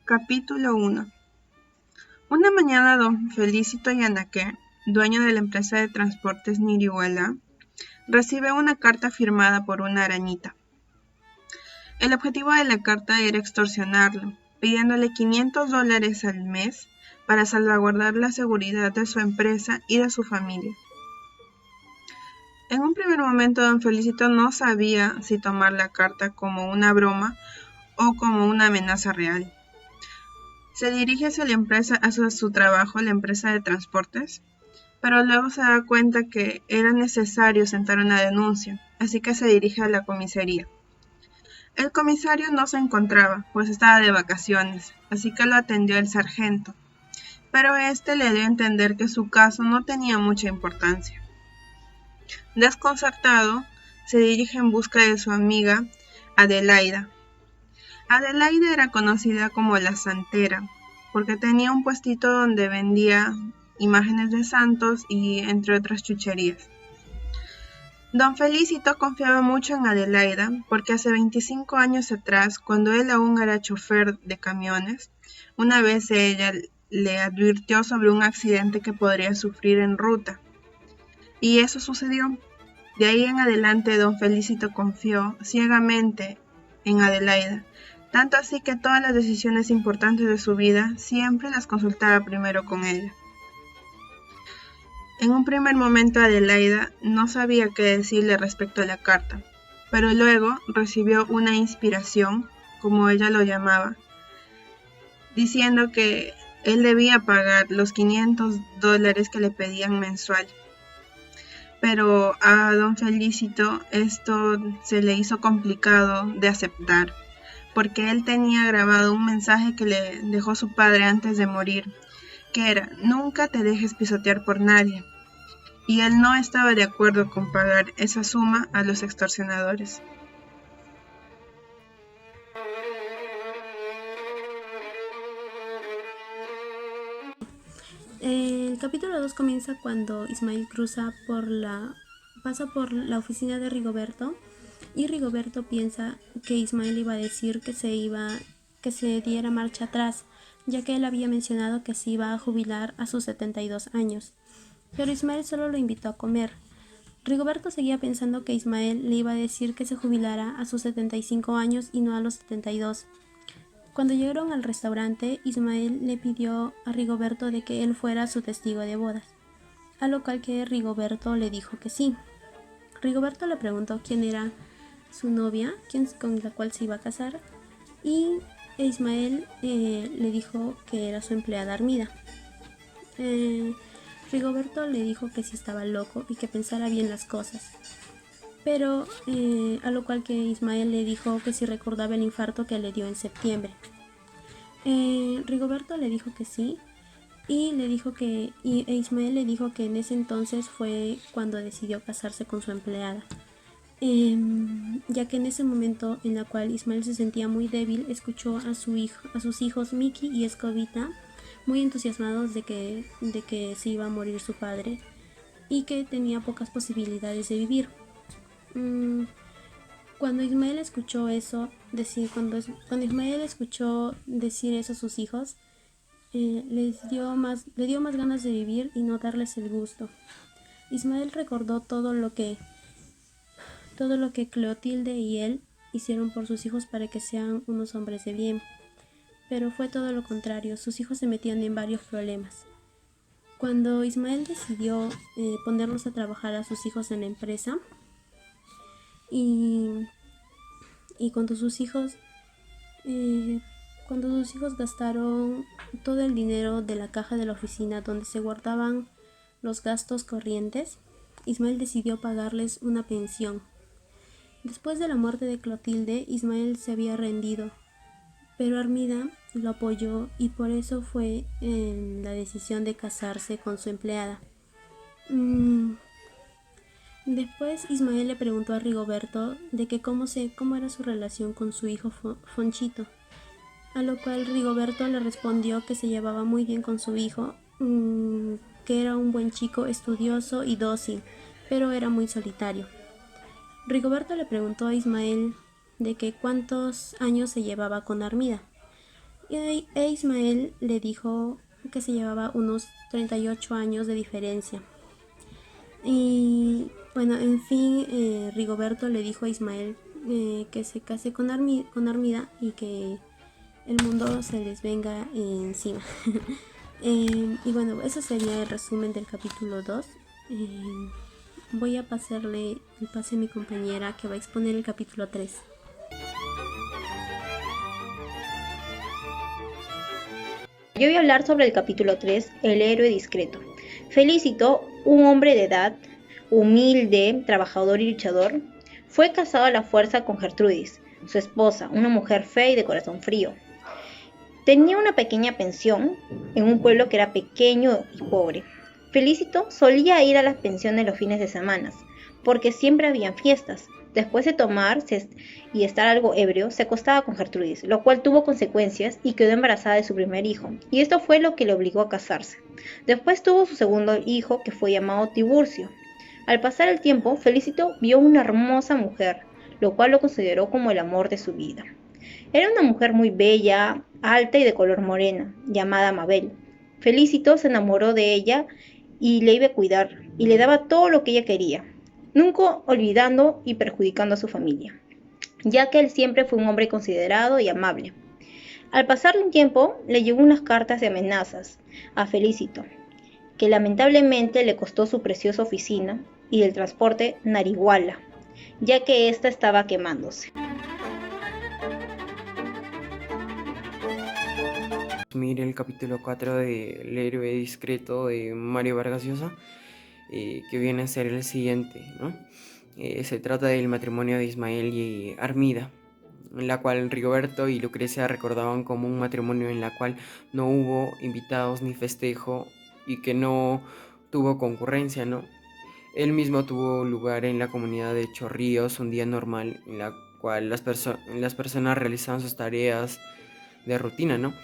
Capítulo 1. Una mañana don Felicito Yanaque, dueño de la empresa de transportes Nirihuela, recibe una carta firmada por una arañita. El objetivo de la carta era extorsionarlo, pidiéndole $500 al mes para salvaguardar la seguridad de su empresa y de su familia. En un primer momento don Felicito no sabía si tomar la carta como una broma o como una amenaza real. Se dirige hacia la empresa, hacia su trabajo, la empresa de transportes, pero luego se da cuenta que era necesario sentar una denuncia, así que se dirige a la comisaría. El comisario no se encontraba, pues estaba de vacaciones, así que lo atendió el sargento, pero este le dio a entender que su caso no tenía mucha importancia. Desconcertado, se dirige en busca de su amiga Adelaida. Adelaida era conocida como la santera, porque tenía un puestito donde vendía imágenes de santos y entre otras chucherías. Don Felicito confiaba mucho en Adelaida porque hace 25 años atrás, cuando él aún era chofer de camiones, una vez ella le advirtió sobre un accidente que podría sufrir en ruta. Y eso sucedió. De ahí en adelante don Felicito confió ciegamente en Adelaida, tanto así que todas las decisiones importantes de su vida siempre las consultaba primero con ella. En un primer momento Adelaida no sabía qué decirle respecto a la carta, pero luego recibió una inspiración, como ella lo llamaba, diciendo que él debía pagar los $500 que le pedían mensual. Pero a don Felicito esto se le hizo complicado de aceptar, porque él tenía grabado un mensaje que le dejó su padre antes de morir, que era: nunca te dejes pisotear por nadie, y él no estaba de acuerdo con pagar esa suma a los extorsionadores. El capítulo 2 comienza cuando Ismael pasa por la oficina de Rigoberto, y Rigoberto piensa que Ismael iba a decir que se diera marcha atrás, ya que él había mencionado que se iba a jubilar a sus 72 años. Pero Ismael solo lo invitó a comer. Rigoberto seguía pensando que Ismael le iba a decir que se jubilara a sus 75 años y no a los 72. Cuando llegaron al restaurante, Ismael le pidió a Rigoberto de que él fuera su testigo de bodas, a lo cual que Rigoberto le dijo que sí. Rigoberto le preguntó quién era su novia, con la cual se iba a casar, y Ismael le dijo que era su empleada Armida. Rigoberto le dijo que sí estaba loco y que pensara bien las cosas, pero a lo cual que Ismael le dijo que si recordaba el infarto que le dio en septiembre. Rigoberto le dijo que sí, y Ismael le dijo que en ese entonces fue cuando decidió casarse con su empleada, ya que en ese momento en la cual Ismael se sentía muy débil, escuchó a sus hijos Mickey y Escobita muy entusiasmados de que se iba a morir su padre y que tenía pocas posibilidades de vivir. Cuando Ismael escuchó cuando Ismael escuchó decir eso a sus hijos, le dio más ganas de vivir y no darles el gusto. Ismael recordó todo lo que Clotilde y él hicieron por sus hijos para que sean unos hombres de bien, pero fue todo lo contrario. Sus hijos se metían en varios problemas. Cuando Ismael decidió ponerlos a trabajar a sus hijos en la empresa, y cuando sus hijos gastaron todo el dinero de la caja de la oficina donde se guardaban los gastos corrientes, Ismael decidió pagarles una pensión. Después de la muerte de Clotilde, Ismael se había rendido, pero Armida lo apoyó y por eso fue en la decisión de casarse con su empleada. Después Ismael le preguntó a Rigoberto de que cómo era su relación con su hijo Fonchito, a lo cual Rigoberto le respondió que se llevaba muy bien con su hijo, que era un buen chico estudioso y dócil, pero era muy solitario. Rigoberto le preguntó a Ismael de que cuántos años se llevaba con Armida, e Ismael le dijo que se llevaba unos 38 años de diferencia. Y bueno, en fin, Rigoberto le dijo a Ismael que se case con Armida y que el mundo se les venga encima. Y bueno, eso sería el resumen del capítulo 2. Voy a pasarle el pase a mi compañera que va a exponer el capítulo 3. Yo voy a hablar sobre el capítulo 3, El héroe discreto. Felicito, un hombre de edad, humilde, trabajador y luchador, fue casado a la fuerza con Gertrudis, su esposa, una mujer fea y de corazón frío. Tenía una pequeña pensión en un pueblo que era pequeño y pobre. Felicito solía ir a las pensiones los fines de semana, porque siempre habían fiestas. Después de tomar y estar algo ebrio, se acostaba con Gertrudis, lo cual tuvo consecuencias y quedó embarazada de su primer hijo, y esto fue lo que le obligó a casarse. Después tuvo su segundo hijo, que fue llamado Tiburcio. Al pasar el tiempo, Felicito vio una hermosa mujer, lo cual lo consideró como el amor de su vida. Era una mujer muy bella, alta y de color morena, llamada Mabel. Felicito se enamoró de ella y le iba a cuidar, y le daba todo lo que ella quería, nunca olvidando y perjudicando a su familia, ya que él siempre fue un hombre considerado y amable. Al pasar un tiempo, le llegó unas cartas de amenazas a Felicito, que lamentablemente le costó su preciosa oficina y el transporte Nariguala, ya que ésta estaba quemándose. Mire el capítulo 4 de El héroe discreto de Mario Vargas Llosa, que viene a ser el siguiente, ¿no? Se trata del matrimonio de Ismael y Armida, en la cual Rigoberto y Lucrecia recordaban como un matrimonio en la cual no hubo invitados ni festejo y que no tuvo concurrencia, ¿no? Él mismo tuvo lugar en la comunidad de Chorrillos un día normal en la cual las personas realizaban sus tareas de rutina, ¿no?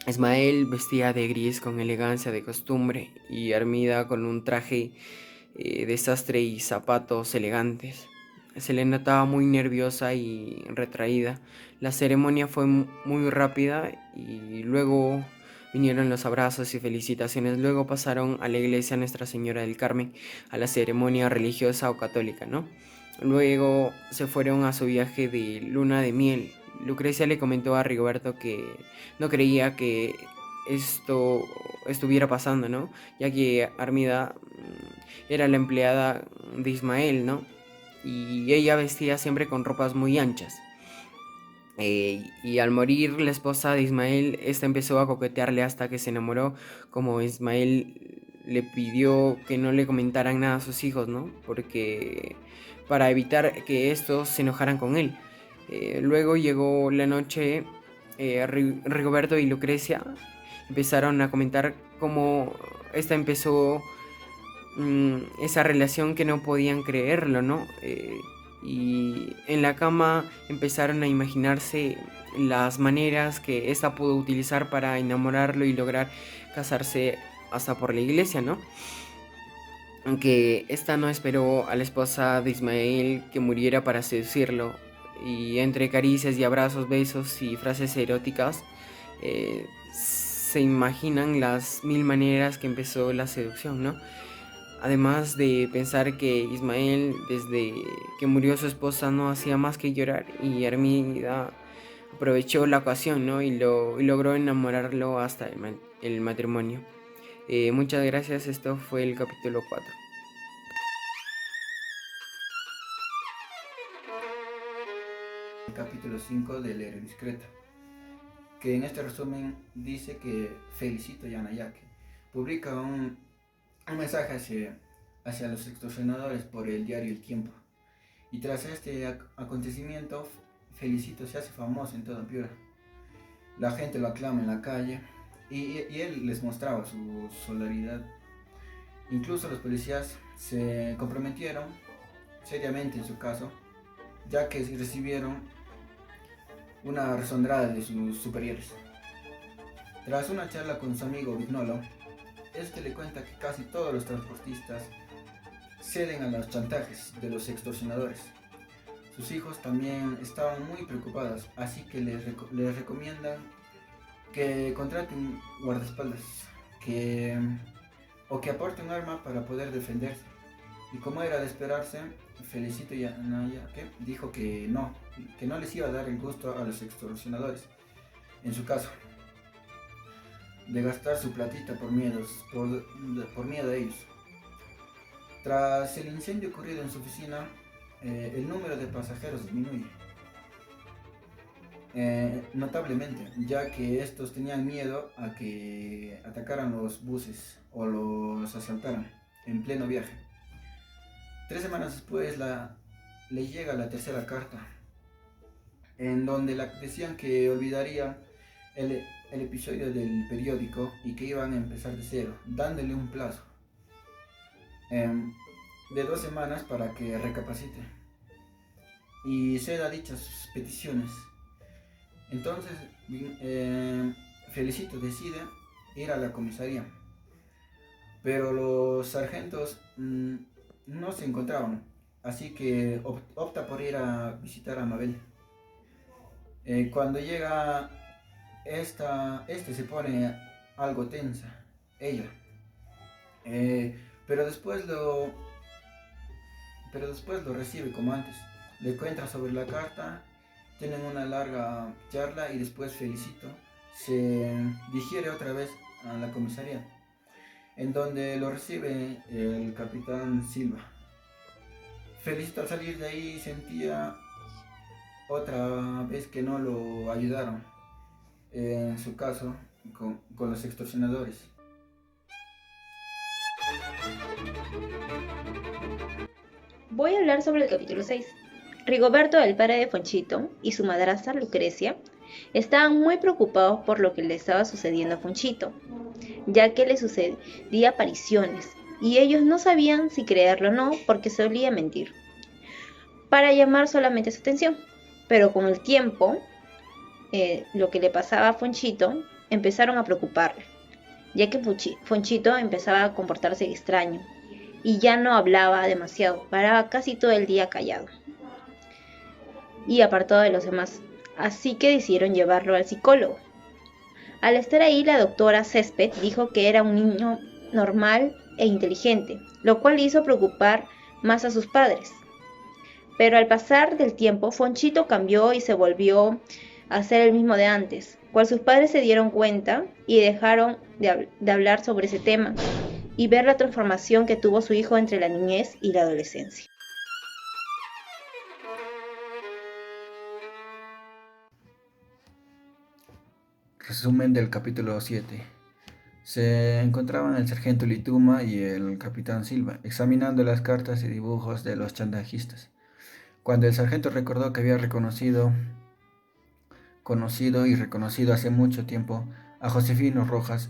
Ismael vestía de gris con elegancia de costumbre y Armida con un traje de sastre y zapatos elegantes. Se le notaba muy nerviosa y retraída. La ceremonia fue muy rápida y luego vinieron los abrazos y felicitaciones. Luego pasaron a la iglesia Nuestra Señora del Carmen, a la ceremonia religiosa o católica, ¿no? Luego se fueron a su viaje de luna de miel. Lucrecia le comentó a Rigoberto que no creía que esto estuviera pasando, ¿no? Ya que Armida era la empleada de Ismael, ¿no? Y ella vestía siempre con ropas muy anchas. Y al morir la esposa de Ismael, esta empezó a coquetearle hasta que se enamoró, como Ismael le pidió que no le comentaran nada a sus hijos, ¿no? Porque para evitar que estos se enojaran con él. Luego llegó la noche, Rigoberto y Lucrecia empezaron a comentar cómo esta empezó esa relación que no podían creerlo, ¿no? Y en la cama empezaron a imaginarse las maneras que esta pudo utilizar para enamorarlo y lograr casarse hasta por la iglesia, ¿no? Aunque esta no esperó a la esposa de Ismael que muriera para seducirlo, y entre caricias y abrazos, besos y frases eróticas, se imaginan las mil maneras que empezó la seducción, ¿no? Además de pensar que Ismael, desde que murió su esposa, no hacía más que llorar, y Armida aprovechó la ocasión, ¿no? y logró enamorarlo hasta el matrimonio. Muchas gracias, esto fue el capítulo 4. El capítulo 5 del héroe discreto, que en este resumen dice que Felicito Yanayake publica un mensaje hacia los extorsionadores por el diario El Tiempo, y tras este acontecimiento Felicito se hace famoso en toda Piura. La gente lo aclama en la calle y él les mostraba su solidaridad. Incluso los policías se comprometieron seriamente en su caso, ya que recibieron una rezondrada de sus superiores. Tras una charla con su amigo Vignolo, este le cuenta que casi todos los transportistas ceden a los chantajes de los extorsionadores. Sus hijos también estaban muy preocupados, así que les recomiendan que contrate un guardaespaldas que, o que aporte un arma para poder defenderse. Y como era de esperarse, Felicito y Anaya que dijo que no les iba a dar el gusto a los extorsionadores, en su caso, de gastar su platita por miedo a ellos. Tras el incendio ocurrido en su oficina, el número de pasajeros disminuye notablemente, ya que estos tenían miedo a que atacaran los buses o los asaltaran en pleno viaje. 3 semanas después le llega la tercera carta, en donde decían que olvidaría el episodio del periódico y que iban a empezar de cero, dándole un plazo de 2 semanas para que recapacite y ceda dichas peticiones. Entonces Felicito decide ir a la comisaría, pero los sargentos no se encontraban, así que opta por ir a visitar a Mabel. Cuando llega este se pone algo tensa, ella, pero después lo recibe como antes. Le cuenta sobre la carta, tienen una larga charla y después Felicito se digiere otra vez a la comisaría, en donde lo recibe el capitán Silva. Felicito al salir de ahí sentía otra vez que no lo ayudaron, en su caso con los extorsionadores. Voy a hablar sobre el capítulo 6. Rigoberto, el padre de Fonchito, y su madrastra Lucrecia estaban muy preocupados por lo que le estaba sucediendo a Fonchito, ya que le sucedía apariciones, y ellos no sabían si creerlo o no porque solía mentir, para llamar solamente su atención. Pero con el tiempo, lo que le pasaba a Fonchito empezaron a preocuparle, ya que Fonchito empezaba a comportarse extraño, y ya no hablaba demasiado, paraba casi todo el día callado y apartado de los demás, así que decidieron llevarlo al psicólogo. Al estar ahí, la doctora Césped dijo que era un niño normal e inteligente, lo cual hizo preocupar más a sus padres. Pero al pasar del tiempo, Fonchito cambió y se volvió a ser el mismo de antes, cual sus padres se dieron cuenta y dejaron de hablar sobre ese tema y ver la transformación que tuvo su hijo entre la niñez y la adolescencia. Resumen del capítulo 7. Se encontraban el sargento Lituma y el capitán Silva examinando las cartas y dibujos de los chantajistas, cuando el sargento recordó que había conocido hace mucho tiempo a Josefino Rojas,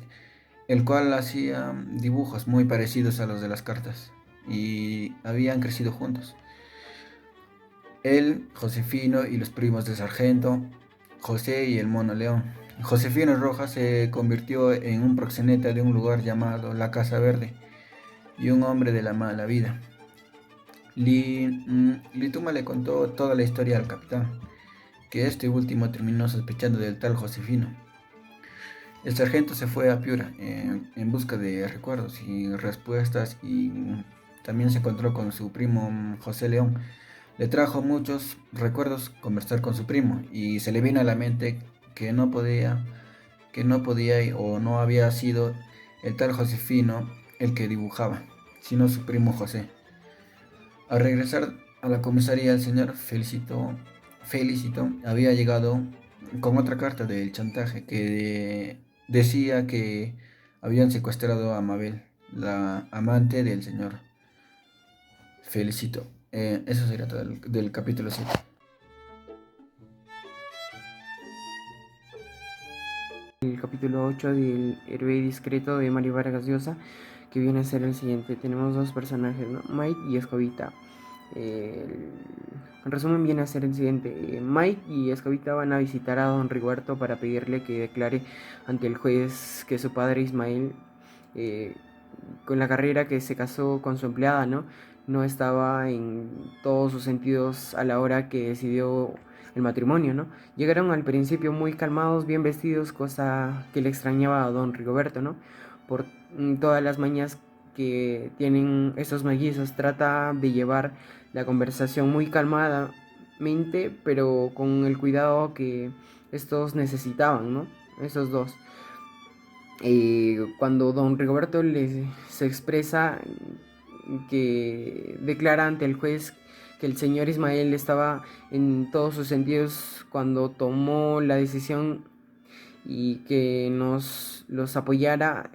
el cual hacía dibujos muy parecidos a los de las cartas y habían crecido juntos. Él, Josefino y los primos del sargento, José y el mono León. Josefino Rojas se convirtió en un proxeneta de un lugar llamado La Casa Verde y un hombre de la mala vida. Lituma le contó toda la historia al capitán, que este último terminó sospechando del tal Josefino. El sargento se fue a Piura en busca de recuerdos y respuestas, y también se encontró con su primo José León. Le trajo muchos recuerdos conversar con su primo y se le vino a la mente que no podía o no había sido el tal Josefino el que dibujaba, sino su primo José. Al regresar a la comisaría, el señor Felicito había llegado con otra carta del chantaje que decía que habían secuestrado a Mabel, la amante del señor Felicito. Eso sería todo del capítulo 7. El capítulo 8 del héroe discreto de Mario Vargas Llosa, que viene a ser el siguiente. Tenemos dos personajes, ¿no? Mike y Escobita. En resumen, viene a ser el siguiente. Mike y Escobita van a visitar a don Rigoberto para pedirle que declare ante el juez que su padre Ismael, con la carrera que se casó con su empleada, no estaba en todos sus sentidos a la hora que decidió el matrimonio, ¿no? Llegaron al principio muy calmados, bien vestidos, cosa que le extrañaba a don Rigoberto, ¿no? Por todas las mañas que tienen esos mellizos, trata de llevar la conversación muy calmadamente, pero con el cuidado que estos necesitaban, ¿no? Esos dos. Cuando don Rigoberto se expresa, que declara ante el juez que el señor Ismael estaba en todos sus sentidos cuando tomó la decisión y que los apoyara,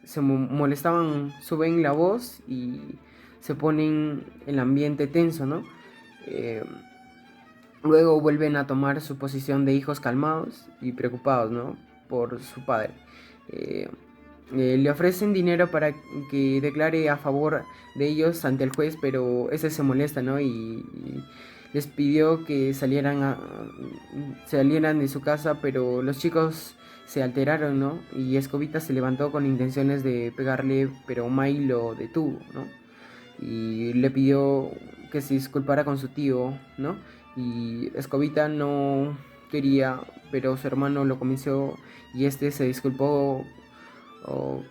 se molestaban, suben la voz y se ponen el ambiente tenso, ¿no? Eh, Luego vuelven a tomar su posición de hijos calmados y preocupados, ¿no? Por su padre. Eh, Le ofrecen dinero para que declare a favor de ellos ante el juez, pero ese se molesta, ¿no? Y les pidió que salieran de su casa, pero los chicos se alteraron, ¿no? Y Escobita se levantó con intenciones de pegarle, pero May lo detuvo, ¿no? Y le pidió que se disculpara con su tío, ¿no? Y Escobita no quería, pero su hermano lo convenció y este se disculpó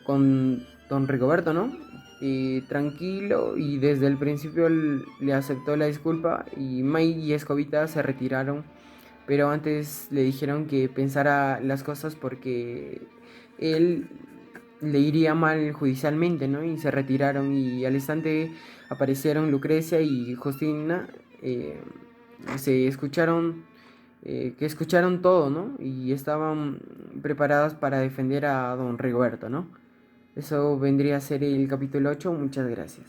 con don Rigoberto, ¿no? Y tranquilo, y desde el principio le aceptó la disculpa y May y Escobita se retiraron, pero antes le dijeron que pensara las cosas porque él le iría mal judicialmente, ¿no? Y se retiraron y al instante aparecieron Lucrecia y Justina, se escucharon, que escucharon todo, ¿no? Y estaban preparadas para defender a don Rigoberto, ¿no? Eso vendría a ser el capítulo 8. Muchas gracias.